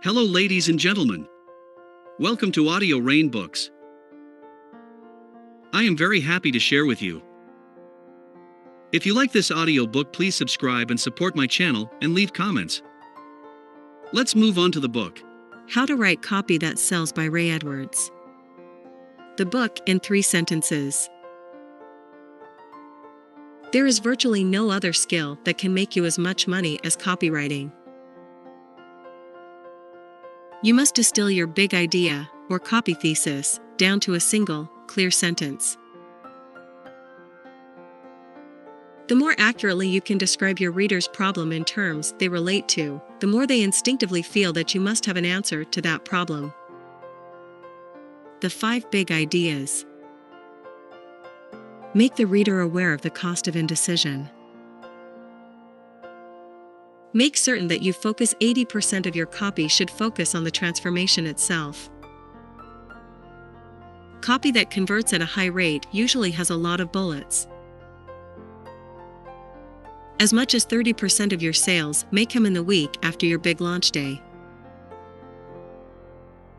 Hello, ladies and gentlemen. Welcome to Audio Rain Books. I am very happy to share with you. If you like this audio book, please subscribe and support my channel and leave comments. Let's move on to the book. How to Write Copy That Sells by Ray Edwards. The book in 3 sentences. There is virtually no other skill that can make you as much money as copywriting. You must distill your big idea, or copy thesis, down to a single, clear sentence. The more accurately you can describe your reader's problem in terms they relate to, the more they instinctively feel that you must have an answer to that problem. The 5 big ideas. Make the reader aware of the cost of indecision. Make certain that you focus 80% of your copy should focus on the transformation itself. Copy that converts at a high rate usually has a lot of bullets. As much as 30% of your sales may come in the week after your big launch day.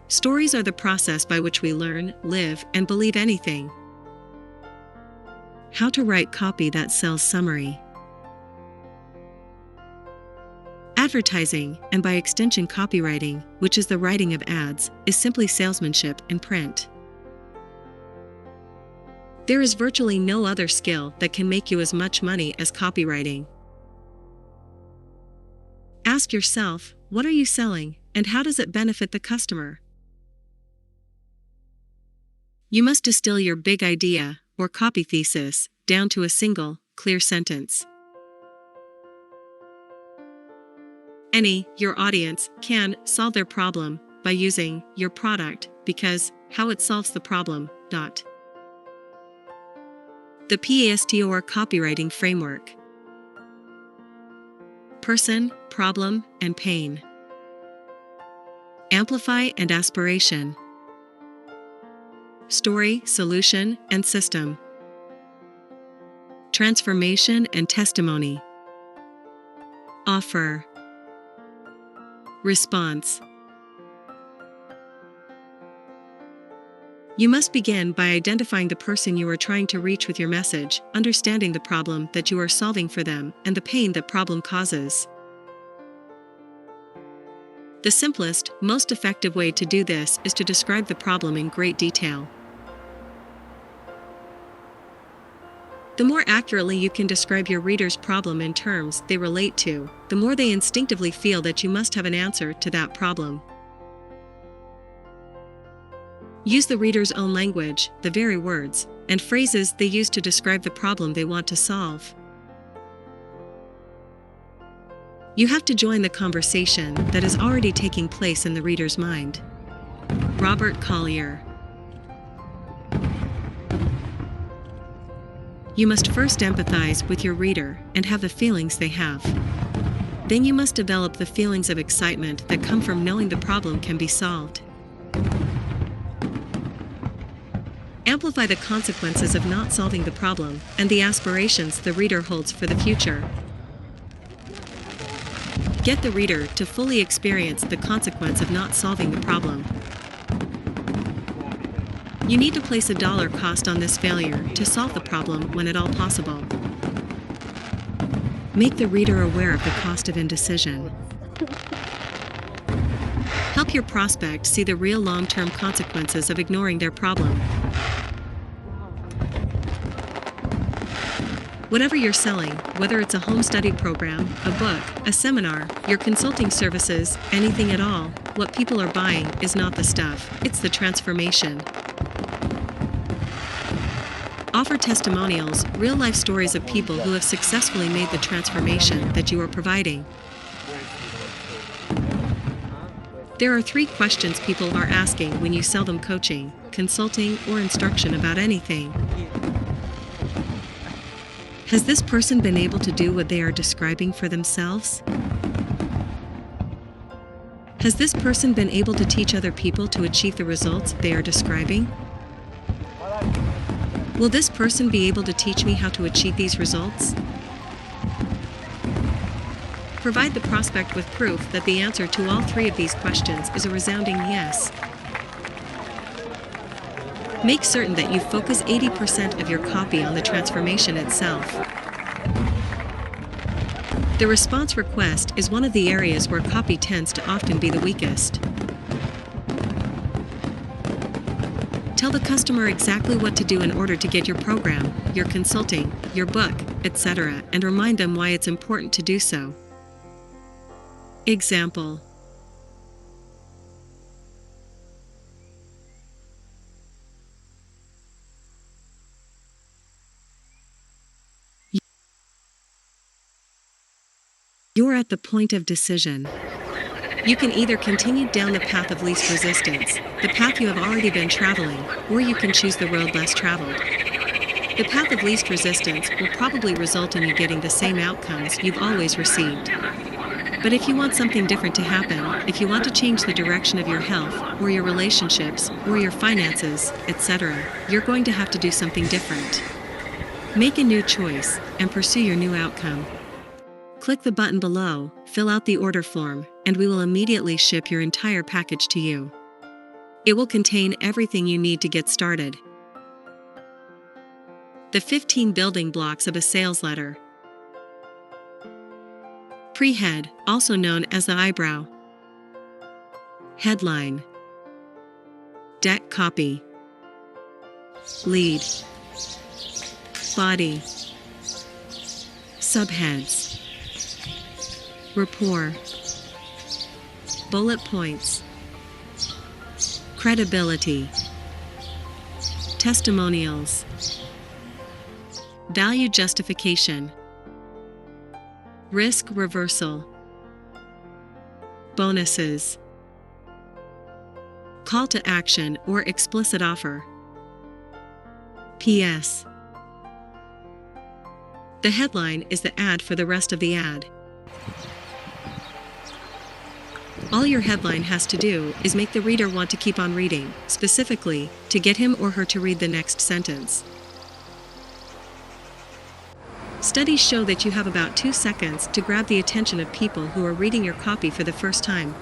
Stories are the process by which we learn, live, and believe anything. How to Write Copy That Sells summary. Advertising, and by extension copywriting, which is the writing of ads, is simply salesmanship in print. There is virtually no other skill that can make you as much money as copywriting. Ask yourself, what are you selling, and how does it benefit the customer? You must distill your big idea, or copy thesis, down to a single, clear sentence. Your audience, can solve their problem by using your product because how it solves the problem. The PASTOR copywriting framework. Person, problem, and pain. Amplify and aspiration. Story, solution, and system. Transformation and testimony. Offer. Response. You must begin by identifying the person you are trying to reach with your message, understanding the problem that you are solving for them, and the pain that problem causes. The simplest, most effective way to do this is to describe the problem in great detail. The more accurately you can describe your reader's problem in terms they relate to, the more they instinctively feel that you must have an answer to that problem. Use the reader's own language, the very words and phrases they use to describe the problem they want to solve. You have to join the conversation that is already taking place in the reader's mind. Robert Collier. You must first empathize with your reader and have the feelings they have. Then you must develop the feelings of excitement that come from knowing the problem can be solved. Amplify the consequences of not solving the problem and the aspirations the reader holds for the future. Get the reader to fully experience the consequence of not solving the problem. You need to place a dollar cost on this failure to solve the problem when at all possible. Make the reader aware of the cost of indecision. Help your prospect see the real long-term consequences of ignoring their problem. Whatever you're selling, whether it's a home study program, a book, a seminar, your consulting services, anything at all, what people are buying is not the stuff, it's the transformation. Offer testimonials, real-life stories of people who have successfully made the transformation that you are providing. There are 3 questions people are asking when you sell them coaching, consulting, or instruction about anything. Has this person been able to do what they are describing for themselves? Has this person been able to teach other people to achieve the results they are describing? Will this person be able to teach me how to achieve these results? Provide the prospect with proof that the answer to all three of these questions is a resounding yes. Make certain that you focus 80% of your copy on the transformation itself. The response request is one of the areas where copy tends to often be the weakest. Tell the customer exactly what to do in order to get your program, your consulting, your book, etc., and remind them why it's important to do so. Example: you're at the point of decision. You can either continue down the path of least resistance, the path you have already been traveling, or you can choose the road less traveled. The path of least resistance will probably result in you getting the same outcomes you've always received. But if you want something different to happen, if you want to change the direction of your health, or your relationships, or your finances, etc., you're going to have to do something different. Make a new choice, and pursue your new outcome. Click the button below, fill out the order form, and we will immediately ship your entire package to you. It will contain everything you need to get started. The 15 building blocks of a sales letter. Pre-head, also known as the eyebrow. Headline. Deck copy. Lead. Body. Subheads. Rapport. Bullet points. Credibility. Testimonials. Value justification. Risk reversal. Bonuses. Call to action or explicit offer. P.S. The headline is the ad for the rest of the ad. All your headline has to do is make the reader want to keep on reading, specifically, to get him or her to read the next sentence. Studies show that you have about 2 seconds to grab the attention of people who are reading your copy for the first time.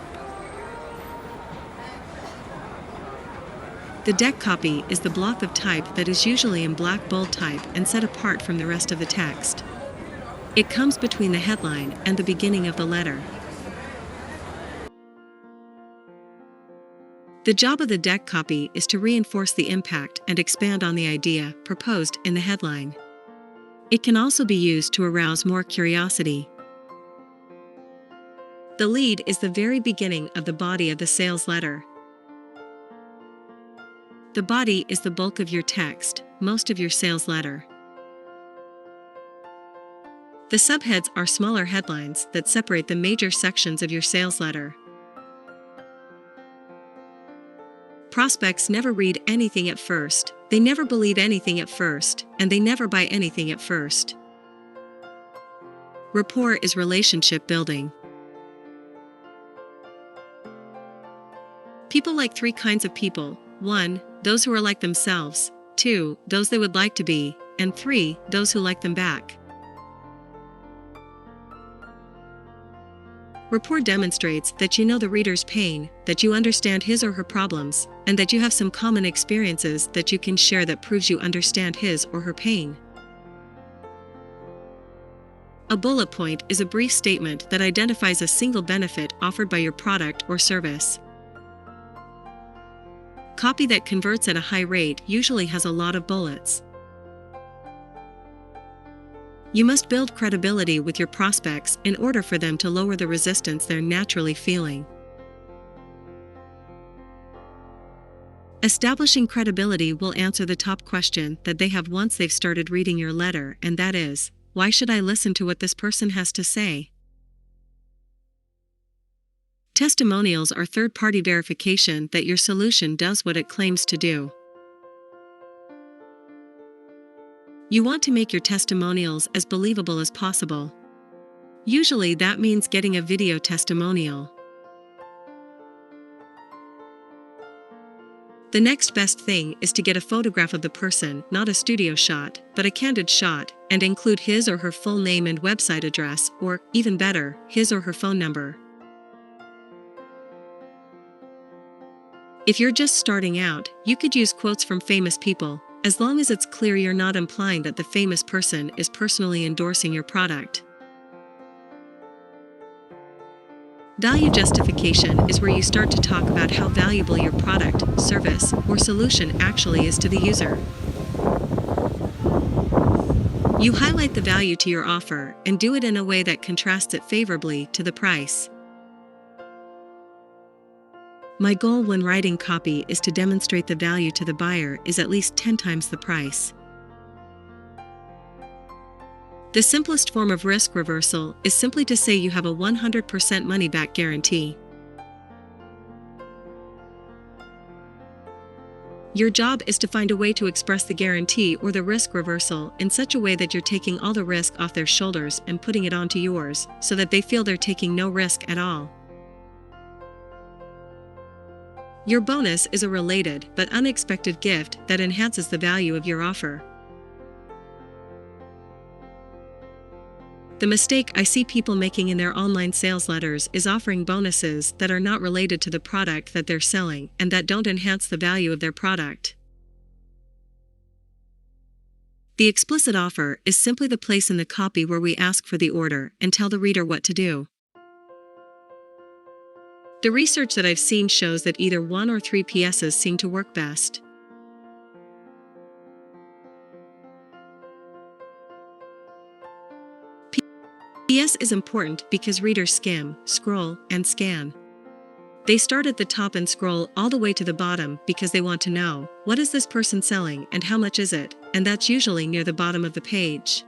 The deck copy is the block of type that is usually in black bold type and set apart from the rest of the text. It comes between the headline and the beginning of the letter. The job of the deck copy is to reinforce the impact and expand on the idea proposed in the headline. It can also be used to arouse more curiosity. The lead is the very beginning of the body of the sales letter. The body is the bulk of your text, most of your sales letter. The subheads are smaller headlines that separate the major sections of your sales letter. Prospects never read anything at first, they never believe anything at first, and they never buy anything at first. Rapport is relationship building. People like 3 kinds of people: 1, those who are like themselves; 2, those they would like to be; and 3, those who like them back. Rapport demonstrates that you know the reader's pain, that you understand his or her problems, and that you have some common experiences that you can share that proves you understand his or her pain. A bullet point is a brief statement that identifies a single benefit offered by your product or service. Copy that converts at a high rate usually has a lot of bullets. You must build credibility with your prospects in order for them to lower the resistance they're naturally feeling. Establishing credibility will answer the top question that they have once they've started reading your letter, and that is, why should I listen to what this person has to say? Testimonials are third-party verification that your solution does what it claims to do. You want to make your testimonials as believable as possible. Usually that means getting a video testimonial. The next best thing is to get a photograph of the person, not a studio shot, but a candid shot, and include his or her full name and website address, or, even better, his or her phone number. If you're just starting out, you could use quotes from famous people, as long as it's clear you're not implying that the famous person is personally endorsing your product. Value justification is where you start to talk about how valuable your product, service, or solution actually is to the user. You highlight the value to your offer and do it in a way that contrasts it favorably to the price. My goal when writing copy is to demonstrate the value to the buyer is at least 10 times the price. The simplest form of risk reversal is simply to say you have a 100% money-back guarantee. Your job is to find a way to express the guarantee or the risk reversal in such a way that you're taking all the risk off their shoulders and putting it onto yours, so that they feel they're taking no risk at all. Your bonus is a related but unexpected gift that enhances the value of your offer. The mistake I see people making in their online sales letters is offering bonuses that are not related to the product that they're selling and that don't enhance the value of their product. The explicit offer is simply the place in the copy where we ask for the order and tell the reader what to do. The research that I've seen shows that either 1 or 3 PSs seem to work best. PS is important because readers skim, scroll, and scan. They start at the top and scroll all the way to the bottom because they want to know, what is this person selling and how much is it, and that's usually near the bottom of the page.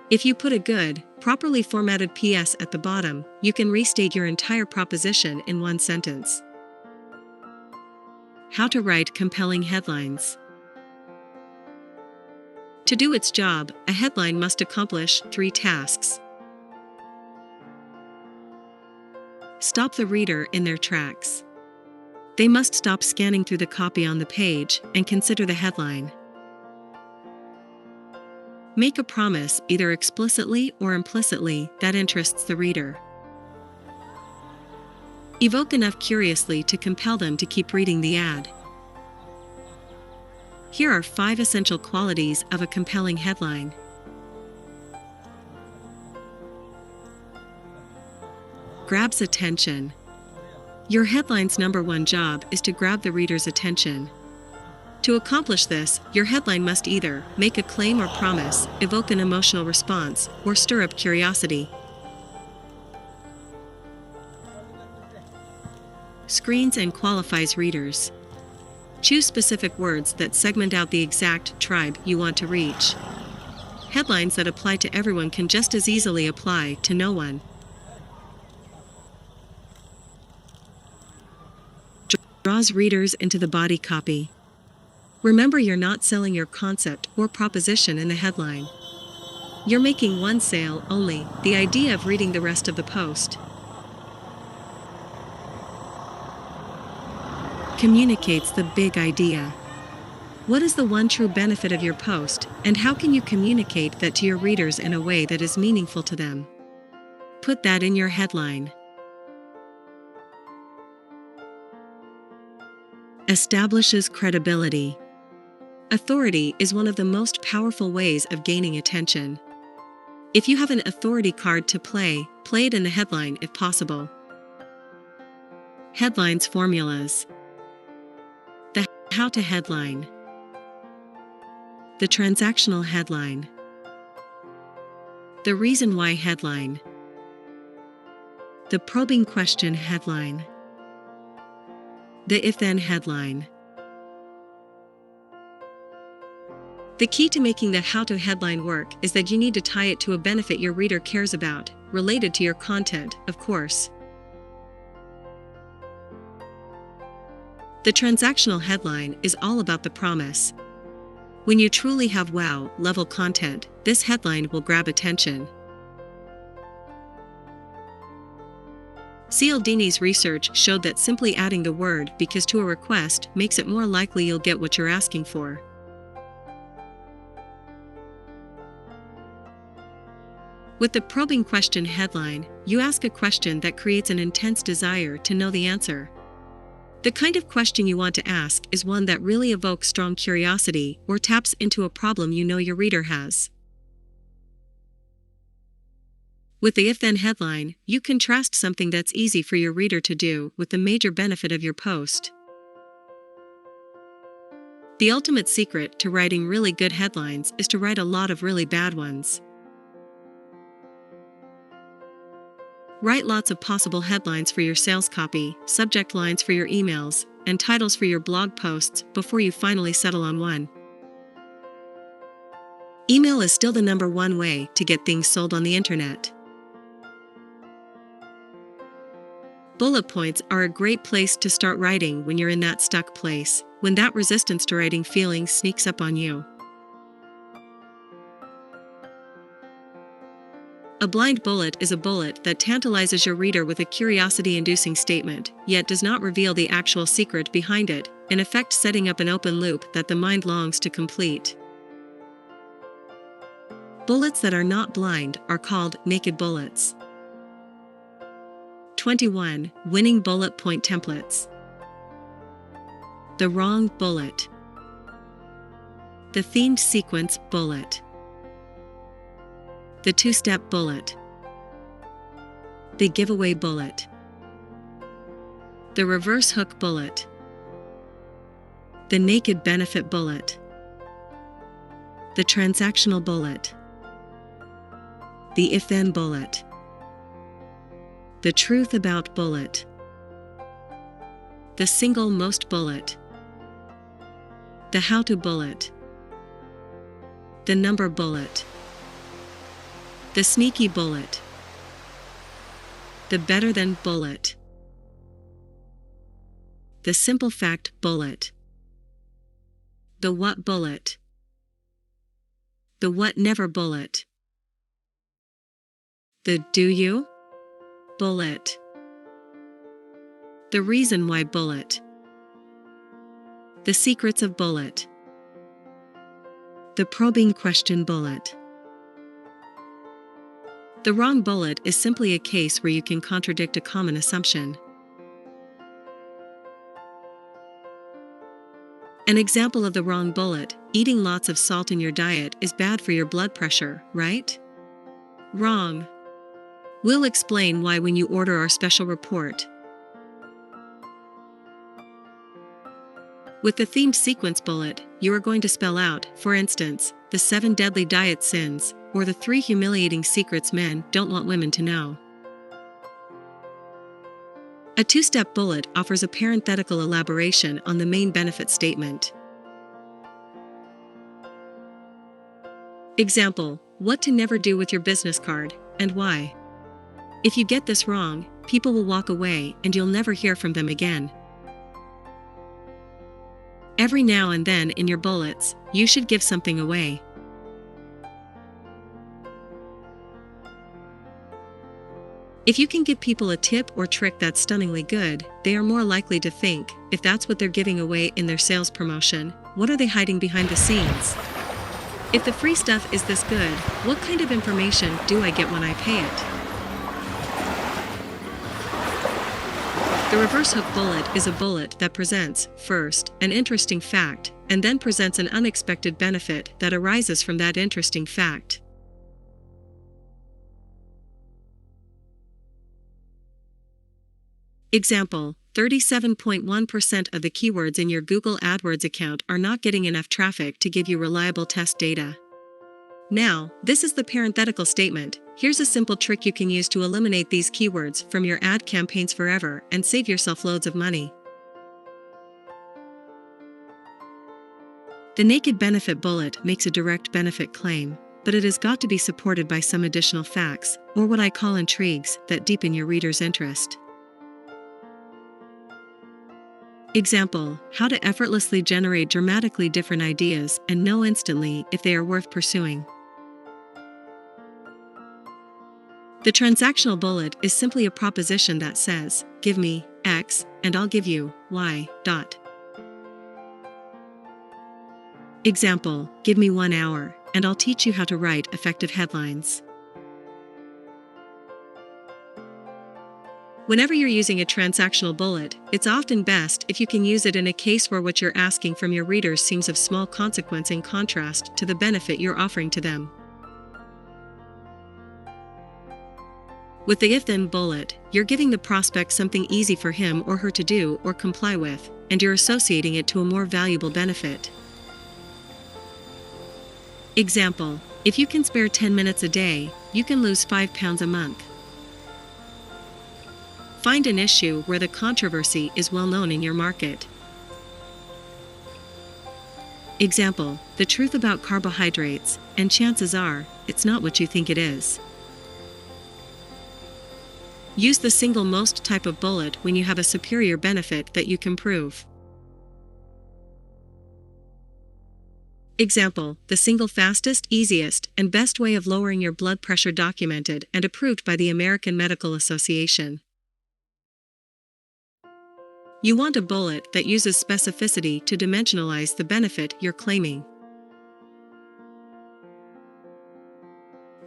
If you put a good, properly formatted PS at the bottom, you can restate your entire proposition in one sentence. How to write compelling headlines. To do its job, a headline must accomplish 3 tasks. Stop the reader in their tracks. They must stop scanning through the copy on the page and consider the headline. Make a promise, either explicitly or implicitly, that interests the reader. Evoke enough curiously to compel them to keep reading the ad. Here are 5 essential qualities of a compelling headline. Grabs attention. Your headline's #1 job is to grab the reader's attention. To accomplish this, your headline must either make a claim or promise, evoke an emotional response, or stir up curiosity. Screens and qualifies readers. Choose specific words that segment out the exact tribe you want to reach. Headlines that apply to everyone can just as easily apply to no one. Draws readers into the body copy. Remember, you're not selling your concept or proposition in the headline. You're making one sale only, the idea of reading the rest of the post. Communicates the big idea. What is the one true benefit of your post, and how can you communicate that to your readers in a way that is meaningful to them? Put that in your headline. Establishes credibility. Authority is one of the most powerful ways of gaining attention. If you have an authority card to play it in the headline if possible. Headlines formulas. The how-to headline. The transactional headline. The reason why headline. The probing question headline. The if-then headline. The key to making the how-to headline work is that you need to tie it to a benefit your reader cares about, related to your content, of course. The transactional headline is all about the promise. When you truly have wow-level content, this headline will grab attention. Cialdini's research showed that simply adding the word "because" to a request makes it more likely you'll get what you're asking for. With the probing question headline, you ask a question that creates an intense desire to know the answer. The kind of question you want to ask is one that really evokes strong curiosity or taps into a problem you know your reader has. With the if-then headline, you contrast something that's easy for your reader to do with the major benefit of your post. The ultimate secret to writing really good headlines is to write a lot of really bad ones. Write lots of possible headlines for your sales copy, subject lines for your emails, and titles for your blog posts before you finally settle on one. Email is still the #1 way to get things sold on the internet. Bullet points are a great place to start writing when you're in that stuck place, when that resistance to writing feeling sneaks up on you. A blind bullet is a bullet that tantalizes your reader with a curiosity-inducing statement, yet does not reveal the actual secret behind it, in effect setting up an open loop that the mind longs to complete. Bullets that are not blind are called naked bullets. 21. Winning bullet point templates. The wrong bullet. The themed sequence bullet. The two-step bullet. The giveaway bullet. The reverse hook bullet. The naked benefit bullet. The transactional bullet. The if-then bullet. The truth about bullet. The single most bullet. The how-to bullet. The number bullet. The sneaky bullet. The better than bullet. The simple fact bullet. The what bullet. The what never bullet. The do you bullet. The reason why bullet. The secrets of bullet. The probing question bullet. The wrong bullet is simply a case where you can contradict a common assumption. An example of the wrong bullet: eating lots of salt in your diet is bad for your blood pressure, right? Wrong. We'll explain why when you order our special report. With the themed sequence bullet, you are going to spell out, for instance, the 7 deadly diet sins, or the 3 humiliating secrets men don't want women to know. A two-step bullet offers a parenthetical elaboration on the main benefit statement. Example: what to never do with your business card, and why. If you get this wrong, people will walk away and you'll never hear from them again. Every now and then in your bullets, you should give something away. If you can give people a tip or trick that's stunningly good, they are more likely to think, if that's what they're giving away in their sales promotion, what are they hiding behind the scenes? If the free stuff is this good, what kind of information do I get when I pay it? The reverse hook bullet is a bullet that presents, first, an interesting fact, and then presents an unexpected benefit that arises from that interesting fact. Example: 37.1% of the keywords in your Google AdWords account are not getting enough traffic to give you reliable test data. Now, this is the parenthetical statement. Here's a simple trick you can use to eliminate these keywords from your ad campaigns forever and save yourself loads of money. The naked benefit bullet makes a direct benefit claim, but it has got to be supported by some additional facts, or what I call intrigues, that deepen your reader's interest. Example: how to effortlessly generate dramatically different ideas and know instantly if they are worth pursuing. The transactional bullet is simply a proposition that says, give me X, and I'll give you Y. Example, give me 1 hour, and I'll teach you how to write effective headlines. Whenever you're using a transactional bullet, it's often best if you can use it in a case where what you're asking from your readers seems of small consequence in contrast to the benefit you're offering to them. With the if-then bullet, you're giving the prospect something easy for him or her to do or comply with, and you're associating it to a more valuable benefit. Example, if you can spare 10 minutes a day, you can lose 5 pounds a month. Find an issue where the controversy is well known in your market. Example, the truth about carbohydrates, and chances are, it's not what you think it is. Use the single most type of bullet when you have a superior benefit that you can prove. Example, the single fastest, easiest, and best way of lowering your blood pressure documented and approved by the American Medical Association. You want a bullet that uses specificity to dimensionalize the benefit you're claiming.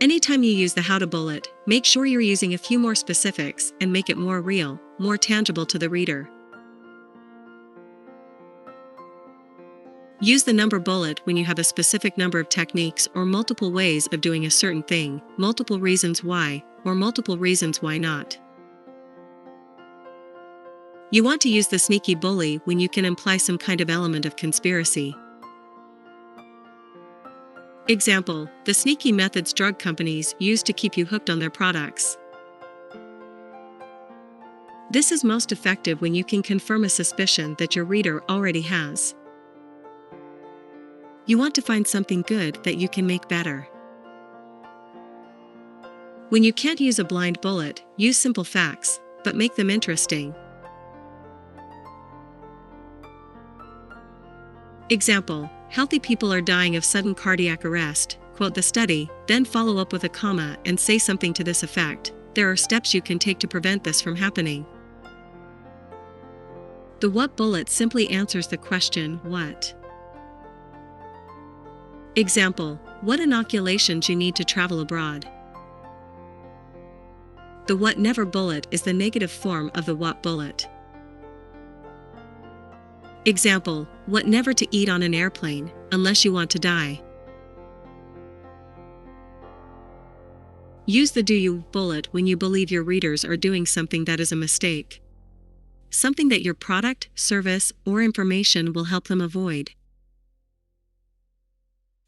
Anytime you use the how-to bullet, make sure you're using a few more specifics and make it more real, more tangible to the reader. Use the number bullet when you have a specific number of techniques or multiple ways of doing a certain thing, multiple reasons why, or multiple reasons why not. You want to use the sneaky bully when you can imply some kind of element of conspiracy. Example, the sneaky methods drug companies use to keep you hooked on their products. This is most effective when you can confirm a suspicion that your reader already has. You want to find something good that you can make better. When you can't use a blind bullet, use simple facts, but make them interesting. Example, healthy people are dying of sudden cardiac arrest. Quote the study, then follow up with a comma and say something to this effect. There are steps you can take to prevent this from happening. The what bullet simply answers the question, what? Example, what inoculations you need to travel abroad. The what never bullet is the negative form of the what bullet. Example, what never to eat on an airplane, unless you want to die. Use the do you bullet when you believe your readers are doing something that is a mistake. Something that your product, service, or information will help them avoid.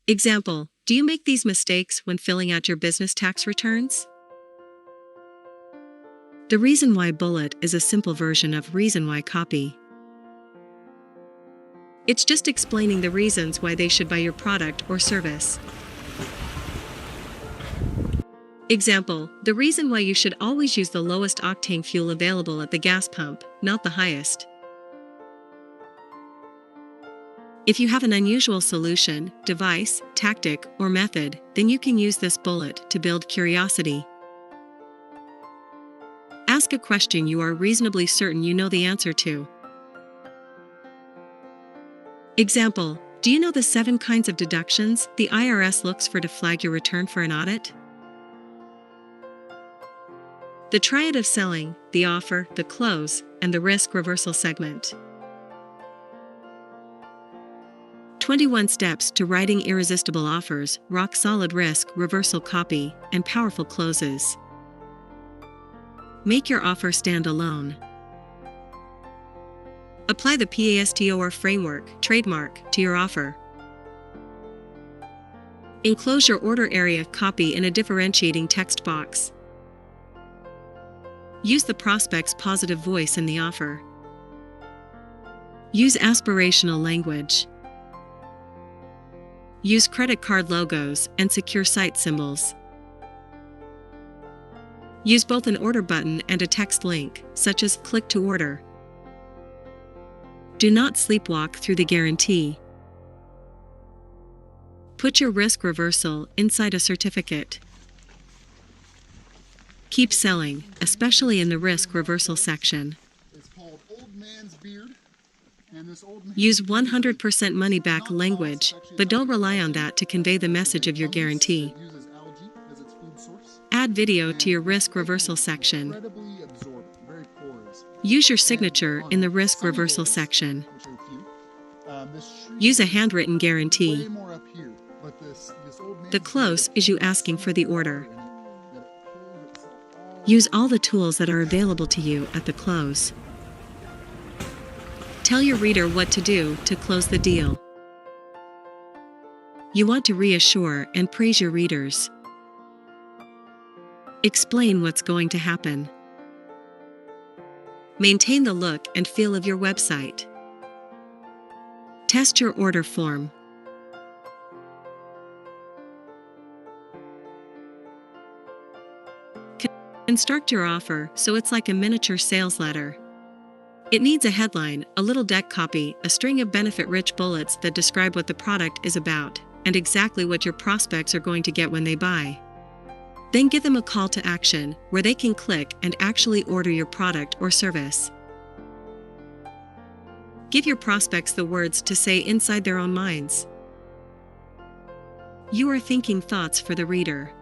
Example, do you make these mistakes when filling out your business tax returns? The reason why bullet is a simple version of reason why copy. It's just explaining the reasons why they should buy your product or service. Example, the reason why you should always use the lowest octane fuel available at the gas pump, not the highest. If you have an unusual solution, device, tactic, or method, then you can use this bullet to build curiosity. Ask a question you are reasonably certain you know the answer to. Example, do you know the 7 kinds of deductions the IRS looks for to flag your return for an audit? The triad of selling, the offer, the close, and the risk reversal segment. 21 steps to writing irresistible offers, rock-solid risk reversal copy, and powerful closes. Make your offer stand alone. Apply the PASTOR framework, trademark, to your offer. Enclose your order area copy in a differentiating text box. Use the prospect's positive voice in the offer. Use aspirational language. Use credit card logos and secure site symbols. Use both an order button and a text link, such as click to order. Do not sleepwalk through the guarantee. Put your risk reversal inside a certificate. Keep selling, especially in the risk reversal section. It's called Old Man's Beard. And this old man's Use beard 100% money back language, but don't rely on that to convey the message of your guarantee. It uses algae as its food source. Add video to your risk reversal section. Incredibly absorbent, very porous. Use your signature in the risk reversal section. Which are few. This tree Use a handwritten way guarantee. more up here, but this old man's The close is you asking for the order. beard, that it pulls itself all Use all the tools that are available to you at the close. Tell your reader what to do to close the deal. You want to reassure and praise your readers. Explain what's going to happen. Maintain the look and feel of your website. Test your order form. Construct your offer so it's like a miniature sales letter. It needs a headline, a little deck copy, a string of benefit-rich bullets that describe what the product is about, and exactly what your prospects are going to get when they buy. Then give them a call to action, where they can click and actually order your product or service. Give your prospects the words to say inside their own minds. You are thinking thoughts for the reader.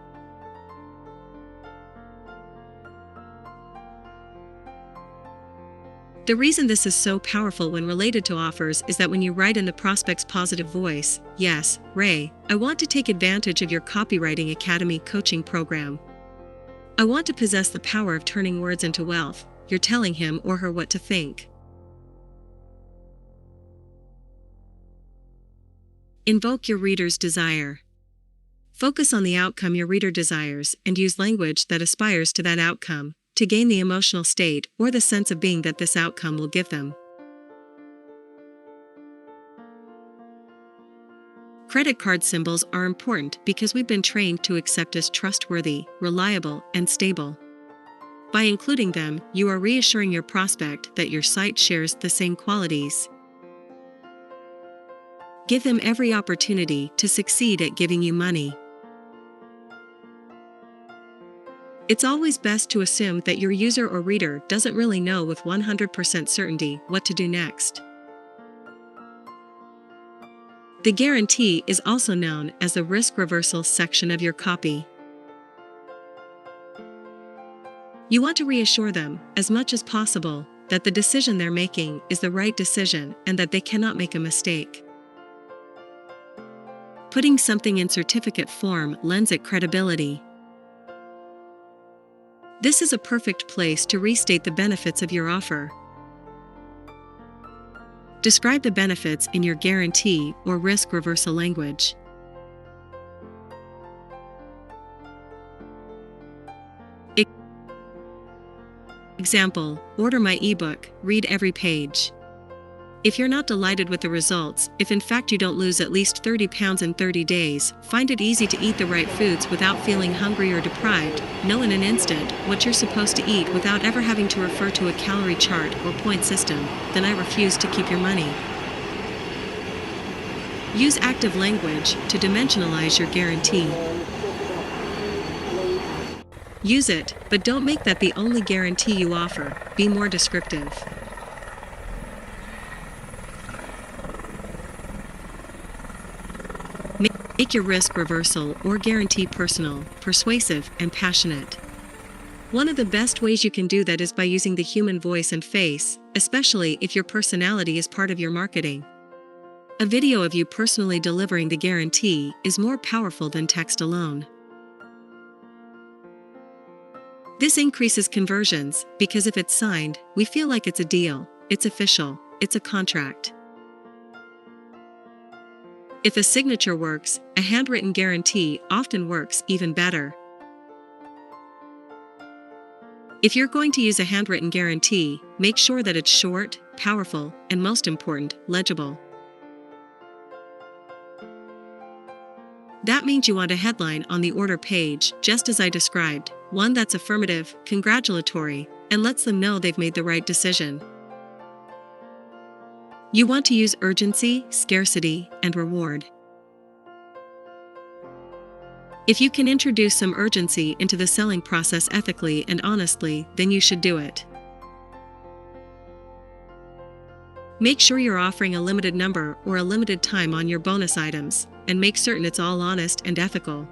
The reason this is so powerful when related to offers is that when you write in the prospect's positive voice, "Yes, Ray, I want to take advantage of your Copywriting Academy coaching program. I want to possess the power of turning words into wealth," you're telling him or her what to think. Invoke your reader's desire. Focus on the outcome your reader desires and use language that aspires to that outcome, to gain the emotional state or the sense of being that this outcome will give them. Credit card symbols are important because we've been trained to accept as trustworthy, reliable, and stable. By including them, you are reassuring your prospect that your site shares the same qualities. Give them every opportunity to succeed at giving you money. It's always best to assume that your user or reader doesn't really know with 100% certainty what to do next. The guarantee is also known as the risk reversal section of your copy. You want to reassure them, as much as possible, that the decision they're making is the right decision and that they cannot make a mistake. Putting something in certificate form lends it credibility. This is a perfect place to restate the benefits of your offer. Describe the benefits in your guarantee or risk reversal language. Example: order my ebook, read every page. If you're not delighted with the results, if in fact you don't lose at least 30 pounds in 30 days, find it easy to eat the right foods without feeling hungry or deprived, know in an instant what you're supposed to eat without ever having to refer to a calorie chart or point system, then I refuse to keep your money. Use active language to dimensionalize your guarantee. Use it, but don't make that the only guarantee you offer. Be more descriptive. Make your risk reversal or guarantee personal, persuasive, and passionate. One of the best ways you can do that is by using the human voice and face, especially if your personality is part of your marketing. A video of you personally delivering the guarantee is more powerful than text alone. This increases conversions because if it's signed, we feel like it's a deal, it's official, it's a contract. If a signature works, a handwritten guarantee often works even better. If you're going to use a handwritten guarantee, make sure that it's short, powerful, and most important, legible. That means you want a headline on the order page, just as I described, one that's affirmative, congratulatory, and lets them know they've made the right decision. You want to use urgency, scarcity, and reward. If you can introduce some urgency into the selling process ethically and honestly, then you should do it. Make sure you're offering a limited number or a limited time on your bonus items, and make certain it's all honest and ethical.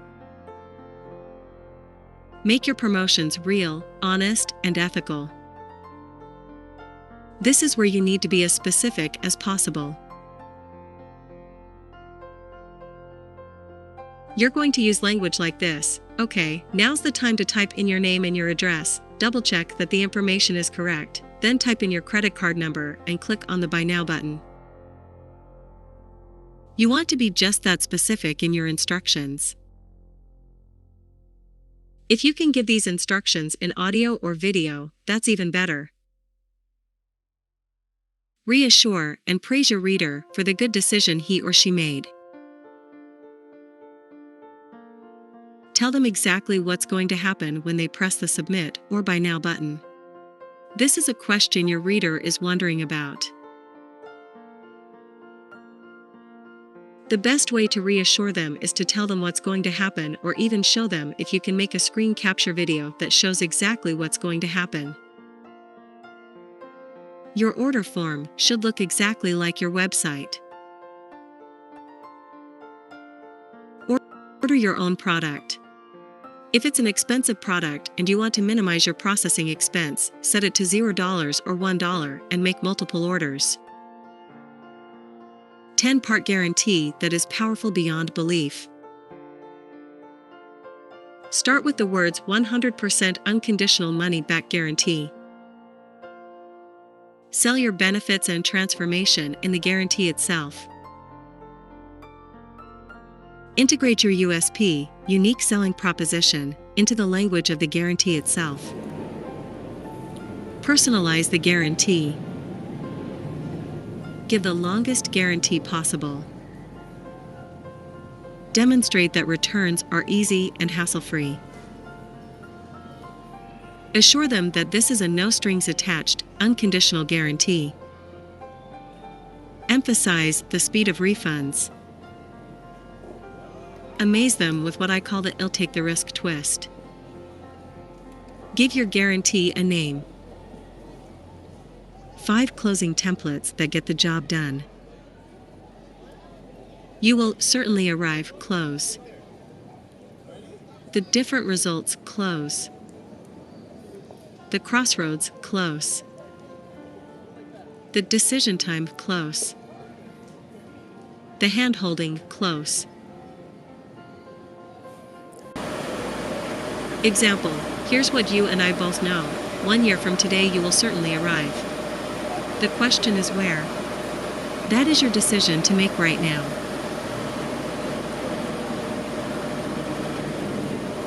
Make your promotions real, honest, and ethical. This is where you need to be as specific as possible. You're going to use language like this: "Okay, now's the time to type in your name and your address, double check that the information is correct, then type in your credit card number and click on the Buy Now button." You want to be just that specific in your instructions. If you can give these instructions in audio or video, that's even better. Reassure and praise your reader for the good decision he or she made. Tell them exactly what's going to happen when they press the Submit or Buy Now button. This is a question your reader is wondering about. The best way to reassure them is to tell them what's going to happen, or even show them if you can make a screen capture video that shows exactly what's going to happen. Your order form should look exactly like your website. Order your own product. If it's an expensive product and you want to minimize your processing expense, set it to $0 or $1 and make multiple orders. 10-part guarantee that is powerful beyond belief. Start with the words 100% unconditional money-back guarantee. Sell your benefits and transformation in the guarantee itself. Integrate your USP, unique selling proposition, into the language of the guarantee itself. Personalize the guarantee. Give the longest guarantee possible. Demonstrate that returns are easy and hassle-free. Assure them that this is a no-strings-attached, unconditional guarantee. Emphasize the speed of refunds. Amaze them with what I call the "I'll take the risk" twist. Give your guarantee a name. 5 closing templates that get the job done. You will certainly arrive close. The different results close. The crossroads close. The decision time close. The hand-holding close. Example: here's what you and I both know. 1 year from today you will certainly arrive. The question is where? That is your decision to make right now.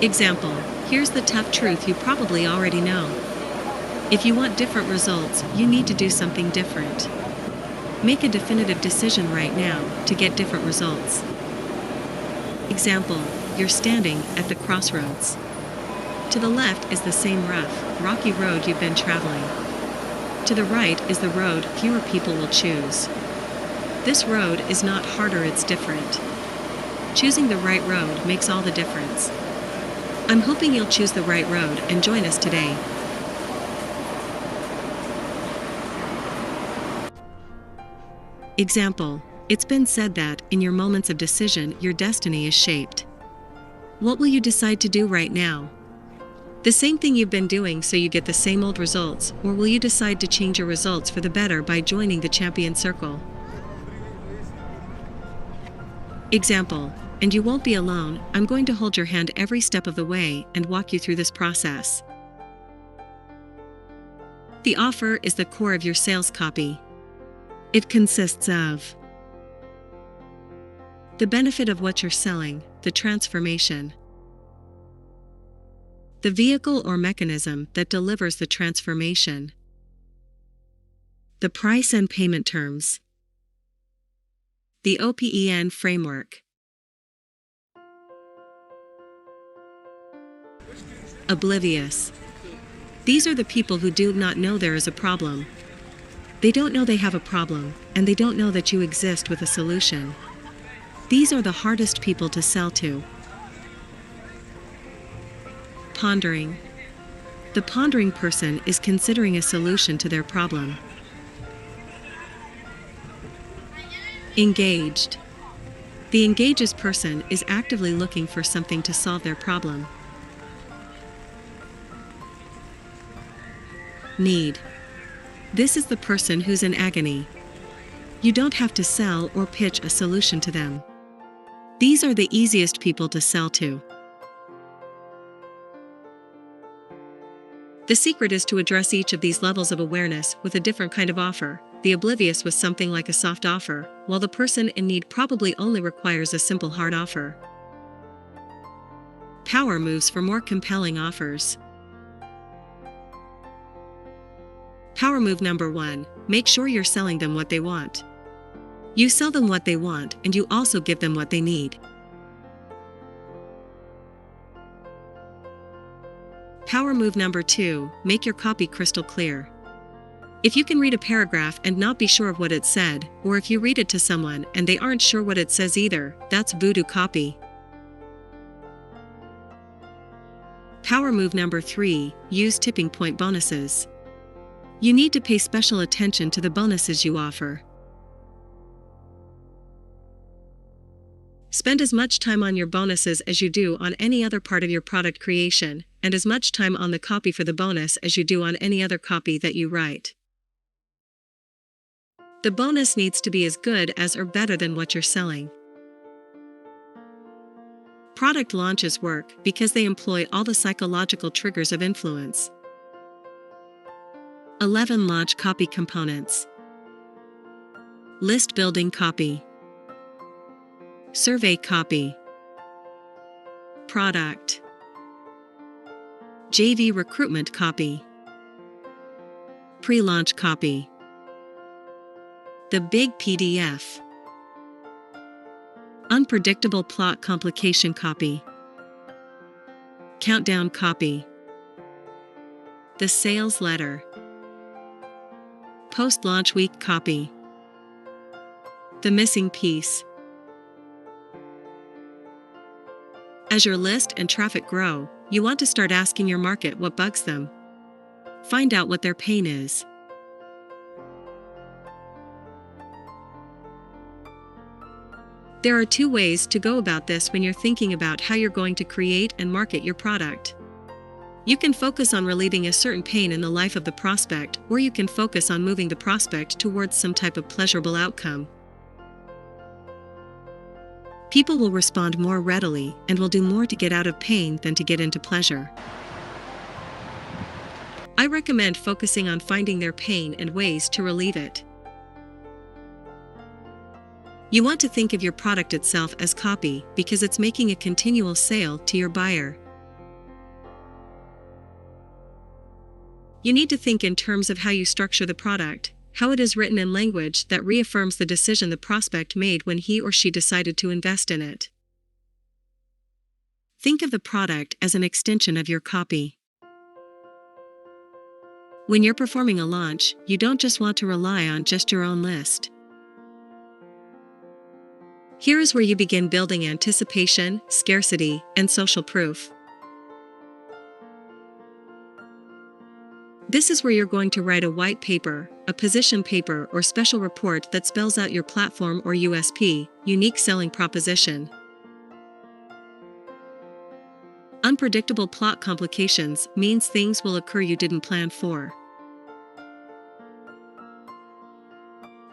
Example: here's the tough truth you probably already know. If you want different results, you need to do something different. Make a definitive decision right now to get different results. Example: you're standing at the crossroads. To the left is the same rough, rocky road you've been traveling. To the right is the road fewer people will choose. This road is not harder, it's different. Choosing the right road makes all the difference. I'm hoping you'll choose the right road and join us today. Example: it's been said that, in your moments of decision, your destiny is shaped. What will you decide to do right now? The same thing you've been doing so you get the same old results, or will you decide to change your results for the better by joining the champion circle? Example: and you won't be alone, I'm going to hold your hand every step of the way and walk you through this process. The offer is the core of your sales copy. It consists of the benefit of what you're selling, the transformation, the vehicle or mechanism that delivers the transformation, the price and payment terms, the OPEN framework. Oblivious. These are the people who do not know there is a problem. They don't know they have a problem, and they don't know that you exist with a solution. These are the hardest people to sell to. Pondering. The pondering person is considering a solution to their problem. Engaged. The engaged person is actively looking for something to solve their problem. Need. This is the person who's in agony. You don't have to sell or pitch a solution to them. These are the easiest people to sell to. The secret is to address each of these levels of awareness with a different kind of offer. The oblivious with something like a soft offer, while the person in need probably only requires a simple hard offer. Power moves for more compelling offers. Power move number 1, make sure you're selling them what they want. You sell them what they want and you also give them what they need. Power move number 2, make your copy crystal clear. If you can read a paragraph and not be sure of what it said, or if you read it to someone and they aren't sure what it says either, that's voodoo copy. Power move number 3, use tipping point bonuses. You need to pay special attention to the bonuses you offer. Spend as much time on your bonuses as you do on any other part of your product creation, and as much time on the copy for the bonus as you do on any other copy that you write. The bonus needs to be as good as or better than what you're selling. Product launches work because they employ all the psychological triggers of influence. 11 launch copy components. List building copy. Survey copy. Product. JV recruitment copy. Pre-launch copy. The big PDF. Unpredictable plot complication copy. Countdown copy. The sales letter. Post-launch week copy. The missing piece. As your list and traffic grow, you want to start asking your market what bugs them. Find out what their pain is. There are 2 ways to go about this when you're thinking about how you're going to create and market your product. You can focus on relieving a certain pain in the life of the prospect, or you can focus on moving the prospect towards some type of pleasurable outcome. People will respond more readily and will do more to get out of pain than to get into pleasure. I recommend focusing on finding their pain and ways to relieve it. You want to think of your product itself as copy because it's making a continual sale to your buyer. You need to think in terms of how you structure the product, how it is written in language that reaffirms the decision the prospect made when he or she decided to invest in it. Think of the product as an extension of your copy. When you're performing a launch, you don't just want to rely on just your own list. Here is where you begin building anticipation, scarcity, and social proof. This is where you're going to write a white paper, a position paper, or special report that spells out your platform or USP, unique selling proposition. Unpredictable plot complications means things will occur you didn't plan for.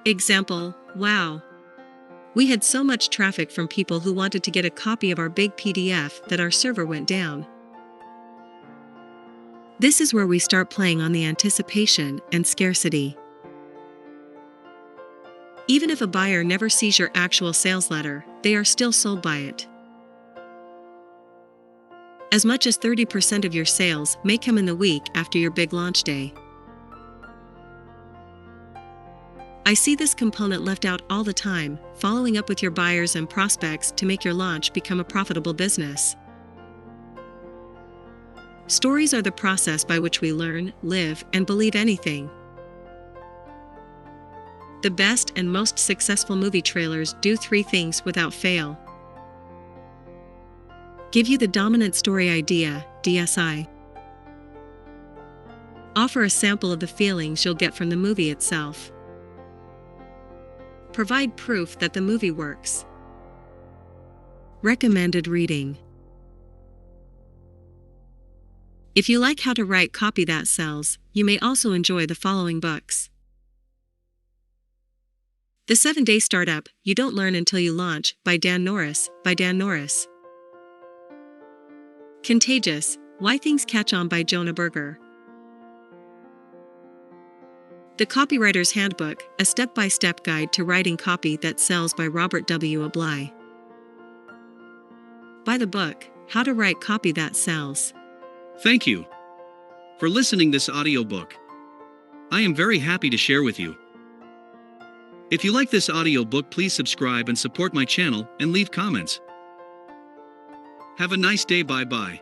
Example, wow. We had so much traffic from people who wanted to get a copy of our big PDF that our server went down. This is where we start playing on the anticipation and scarcity. Even if a buyer never sees your actual sales letter, they are still sold by it. As much as 30% of your sales may come in the week after your big launch day. I see this component left out all the time, following up with your buyers and prospects to make your launch become a profitable business. Stories are the process by which we learn, live, and believe anything. The best and most successful movie trailers do 3 things without fail. Give you the dominant story idea, DSI. Offer a sample of the feelings you'll get from the movie itself. Provide proof that the movie works. Recommended reading. If you like how to write copy that sells, you may also enjoy the following books. The 7-Day Startup, You Don't Learn Until You Launch, by Dan Norris, Contagious, Why Things Catch On, by Jonah Berger. The Copywriter's Handbook, a step-by-step guide to writing copy that sells, by Robert W. Bly. Buy the book, How to Write Copy That Sells. Thank you for listening this audiobook. I am very happy to share with you. If you like this audiobook, please subscribe and support my channel and leave comments. Have a nice day. Bye bye.